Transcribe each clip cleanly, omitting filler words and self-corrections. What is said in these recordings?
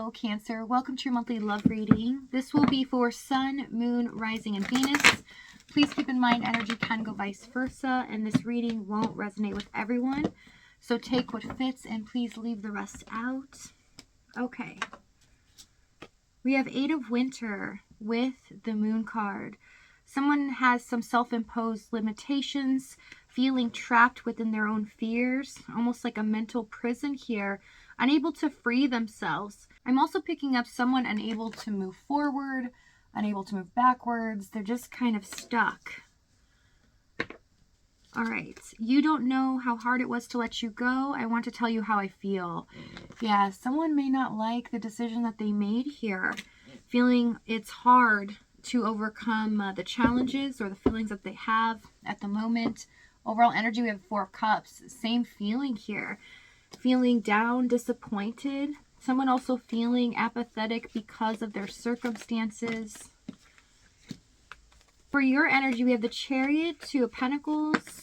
Hello, Cancer. Welcome to your monthly love reading. This will be for Sun, Moon, Rising, and Venus. Please keep in mind energy can go vice versa, and this reading won't resonate with everyone. So take what fits and please leave the rest out. Okay. We have Eight of Winter with the Moon card. Someone has some self-imposed limitations, feeling trapped within their own fears, almost like a mental prison here, unable to free themselves. I'm also picking up someone unable to move forward, unable to move backwards. They're just kind of stuck. All right. You don't know how hard it was to let you go. I want to tell you how I feel. Yeah, someone may not like the decision that they made here, feeling it's hard to overcome the challenges or the feelings that they have at the moment. Overall energy, we have Four of Cups. Same feeling here. Feeling down, disappointed. Someone also feeling apathetic because of their circumstances. For your energy, we have the Chariot, Two of Pentacles,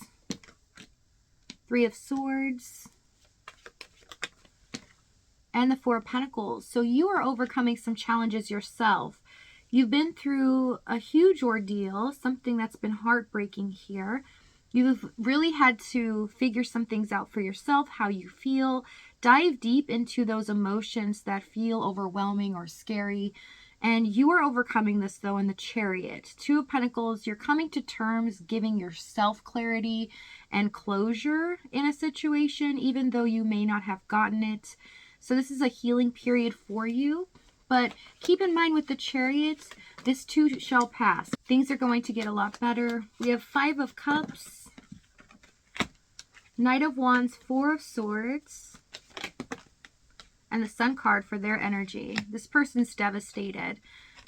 Three of Swords, and the Four of Pentacles. So you are overcoming some challenges yourself. You've been through a huge ordeal, something that's been heartbreaking here. You've really had to figure some things out for yourself, how you feel. Dive deep into those emotions that feel overwhelming or scary. And you are overcoming this, though, in the Chariot. Two of Pentacles, you're coming to terms, giving yourself clarity and closure in a situation, even though you may not have gotten it. So this is a healing period for you. But keep in mind with the Chariot, this too shall pass. Things are going to get a lot better. We have Five of Cups, Knight of Wands, Four of Swords, and the Sun card for their energy. This person's devastated.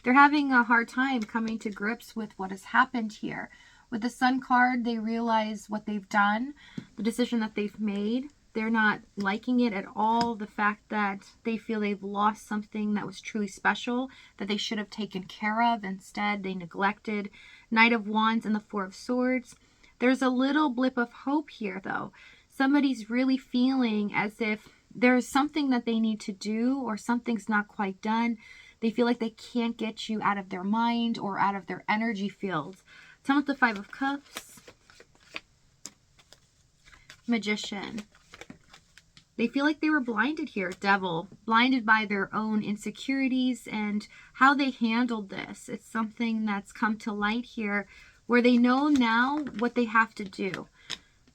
They're having a hard time coming to grips with what has happened here. With the Sun card, they realize what they've done, the decision that they've made. They're not liking it at all. The fact that they feel they've lost something that was truly special, that they should have taken care of. Instead, they neglected. Knight of Wands and the Four of Swords. There's a little blip of hope here, though. Somebody's really feeling as if there's something that they need to do or something's not quite done. They feel like they can't get you out of their mind or out of their energy field. Tell me with the Five of Cups. Magician. They feel like they were blinded here, Devil, blinded by their own insecurities and how they handled this. It's something that's come to light here where they know now what they have to do.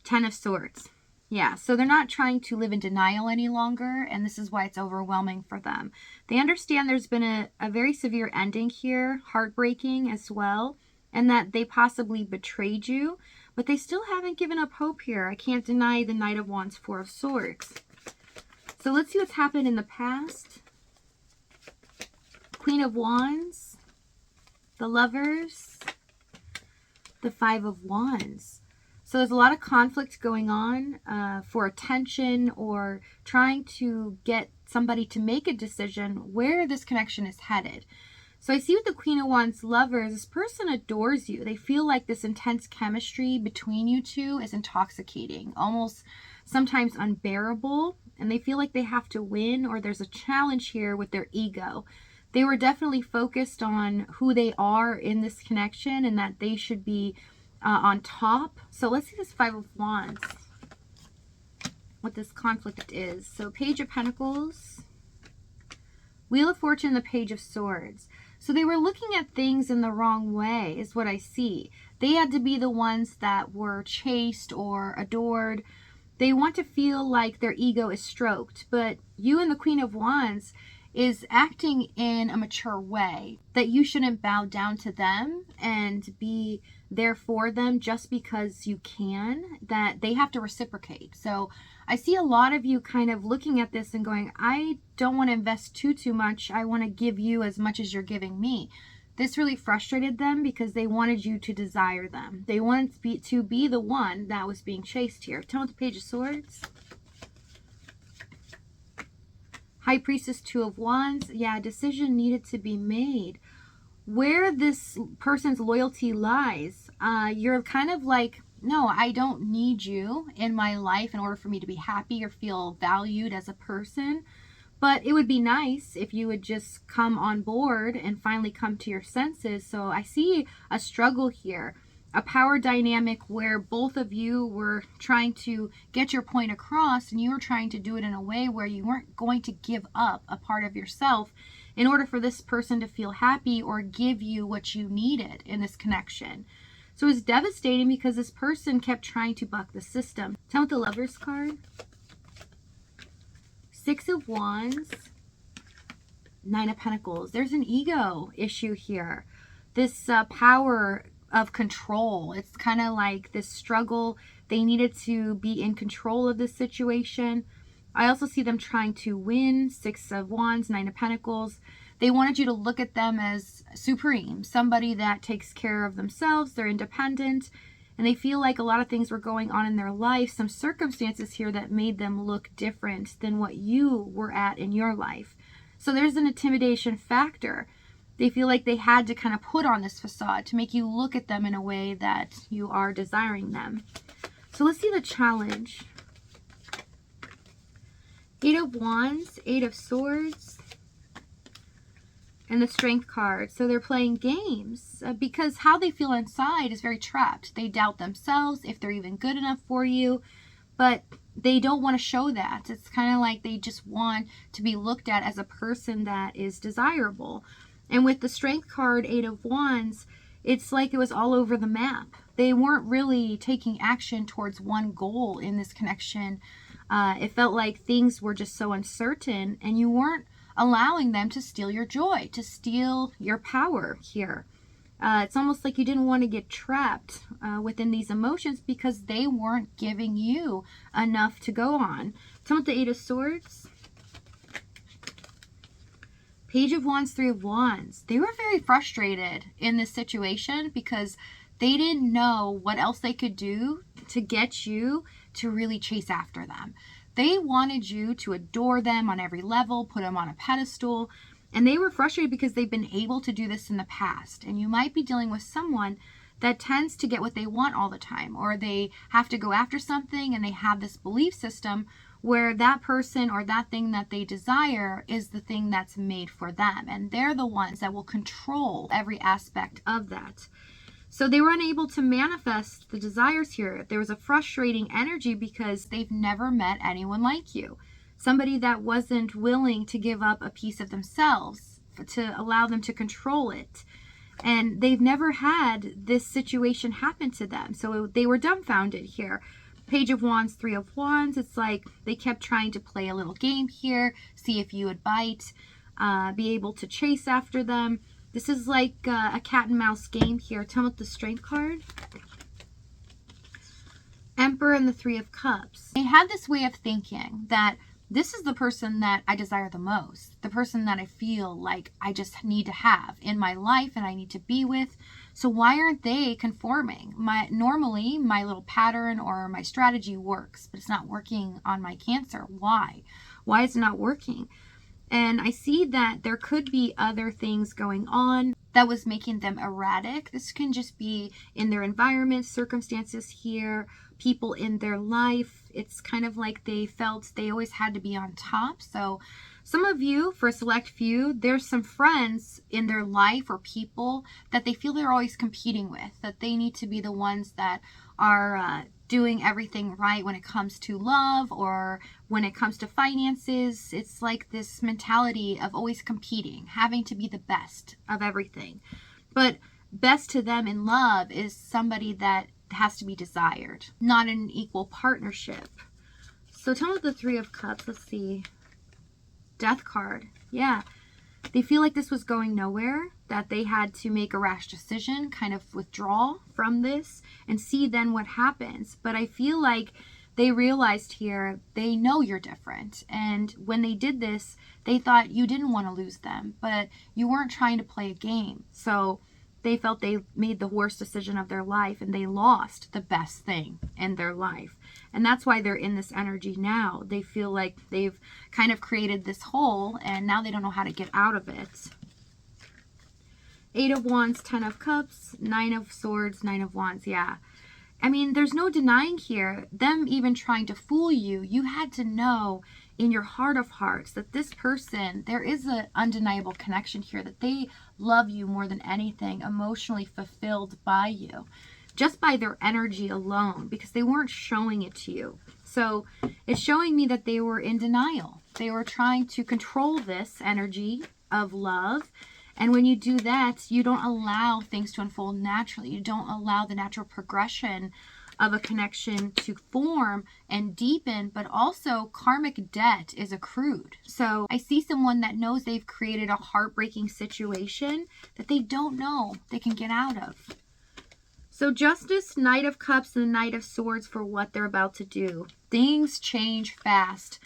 Ten of Swords. Yeah, so they're not trying to live in denial any longer, and this is why it's overwhelming for them. They understand there's been a very severe ending here, heartbreaking as well, and that they possibly betrayed you, but they still haven't given up hope here. I can't deny the Knight of Wands, Four of Swords. So let's see what's happened in the past. Queen of Wands, the Lovers, the Five of Wands. So there's a lot of conflict going on for attention or trying to get somebody to make a decision where this connection is headed. So I see with the Queen of Wands, Lovers, this person adores you. They feel like this intense chemistry between you two is intoxicating, almost sometimes unbearable. And they feel like they have to win, or there's a challenge here with their ego. They were definitely focused on who they are in this connection and that they should be on top. So let's see this Five of Wands, what this conflict is. So Page of Pentacles, Wheel of Fortune, the Page of Swords. So they were looking at things in the wrong way is what I see. They had to be the ones that were chased or adored. They want to feel like their ego is stroked, but you and the Queen of Wands is acting in a mature way, that you shouldn't bow down to them and be there for them just because you can, that they have to reciprocate. So I see a lot of you kind of looking at this and going, I don't want to invest too much. I want to give you as much as you're giving me. This really frustrated them because they wanted you to desire them. They wanted to be the one that was being chased here. Tell me the Page of Swords. High Priestess, Two of Wands. Yeah, a decision needed to be made. Where this person's loyalty lies, you're kind of like, no, I don't need you in my life in order for me to be happy or feel valued as a person. But it would be nice if you would just come on board and finally come to your senses. So I see a struggle here, a power dynamic where both of you were trying to get your point across, and you were trying to do it in a way where you weren't going to give up a part of yourself in order for this person to feel happy or give you what you needed in this connection. So it's devastating because this person kept trying to buck the system. Tell me what the Lover's card. 6 of Wands, 9 of Pentacles. There's an ego issue here. This power of control. It's kind of like this struggle. They needed to be in control of this situation. I also see them trying to win. 6 of Wands, 9 of Pentacles. They wanted you to look at them as supreme, somebody that takes care of themselves, they're independent, and they feel like a lot of things were going on in their life, some circumstances here that made them look different than what you were at in your life. So there's an intimidation factor. They feel like they had to kind of put on this facade to make you look at them in a way that you are desiring them. So let's see the challenge. 8 of Wands, 8 of Swords, and the Strength card. So they're playing games because how they feel inside is very trapped. They doubt themselves, if they're even good enough for you, but they don't want to show that. It's kind of like they just want to be looked at as a person that is desirable. And with the Strength card, 8 of Wands, it's like it was all over the map. They weren't really taking action towards one goal in this connection. It felt like things were just so uncertain, and you weren't allowing them to steal your joy, to steal your power here. It's almost like you didn't want to get trapped within these emotions because they weren't giving you enough to go on. Tell me the 8 of Swords. Page of Wands, 3 of Wands. They were very frustrated in this situation because they didn't know what else they could do to get you to really chase after them. They wanted you to adore them on every level, put them on a pedestal, and they were frustrated because they've been able to do this in the past. And you might be dealing with someone that tends to get what they want all the time, or they have to go after something and they have this belief system where that person or that thing that they desire is the thing that's made for them. And they're the ones that will control every aspect of that. So they were unable to manifest the desires here. There was a frustrating energy because they've never met anyone like you. Somebody that wasn't willing to give up a piece of themselves to allow them to control it. And they've never had this situation happen to them. So they were dumbfounded here. Page of Wands, 3 of Wands. It's like they kept trying to play a little game here, see if you would bite, be able to chase after them. This is like a cat and mouse game here. Tell me what the Strength card. Emperor and the 3 of Cups. They had this way of thinking that this is the person that I desire the most, the person that I feel like I just need to have in my life and I need to be with. So why aren't they conforming? Normally, my little pattern or my strategy works, but it's not working on my Cancer. Why? Why is it not working? And I see that there could be other things going on that was making them erratic. This can just be in their environment, circumstances here, people in their life. It's kind of like they felt they always had to be on top. So some of you, for a select few, there's some friends in their life or people that they feel they're always competing with, that they need to be the ones that are doing everything right when it comes to love or when it comes to finances. It's like this mentality of always competing, having to be the best of everything. But best to them in love is somebody that has to be desired, not an equal partnership. So tell me the 3 of Cups. Let's see. Death card. Yeah. They feel like this was going nowhere, that they had to make a rash decision, kind of withdraw from this and see then what happens. But I feel like they realized here, they know you're different. And when they did this, they thought you didn't want to lose them, but you weren't trying to play a game. So they felt they made the worst decision of their life and they lost the best thing in their life. And that's why they're in this energy now. They feel like they've kind of created this hole and now they don't know how to get out of it. 8 of Wands, 10 of Cups, 9 of Swords, 9 of Wands. Yeah. I mean, there's no denying here, them even trying to fool you, you had to know in your heart of hearts that this person, there is an undeniable connection here, that they love you more than anything, emotionally fulfilled by you, just by their energy alone, because they weren't showing it to you. So it's showing me that they were in denial. They were trying to control this energy of love. And when you do that, you don't allow things to unfold naturally. You don't allow the natural progression of a connection to form and deepen, but also karmic debt is accrued. So I see someone that knows they've created a heartbreaking situation that they don't know they can get out of. So Justice, Knight of Cups, and the Knight of Swords for what they're about to do. Things change fast.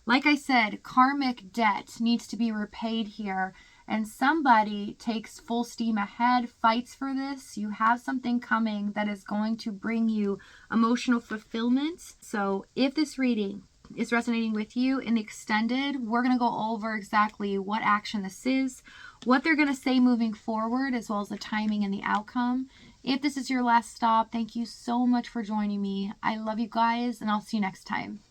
Like I said, karmic debt needs to be repaid here. And somebody takes full steam ahead, fights for this. You have something coming that is going to bring you emotional fulfillment. So if this reading is resonating with you in the extended, we're going to go over exactly what action this is, what they're going to say moving forward, as well as the timing and the outcome. If this is your last stop, thank you so much for joining me. I love you guys, and I'll see you next time.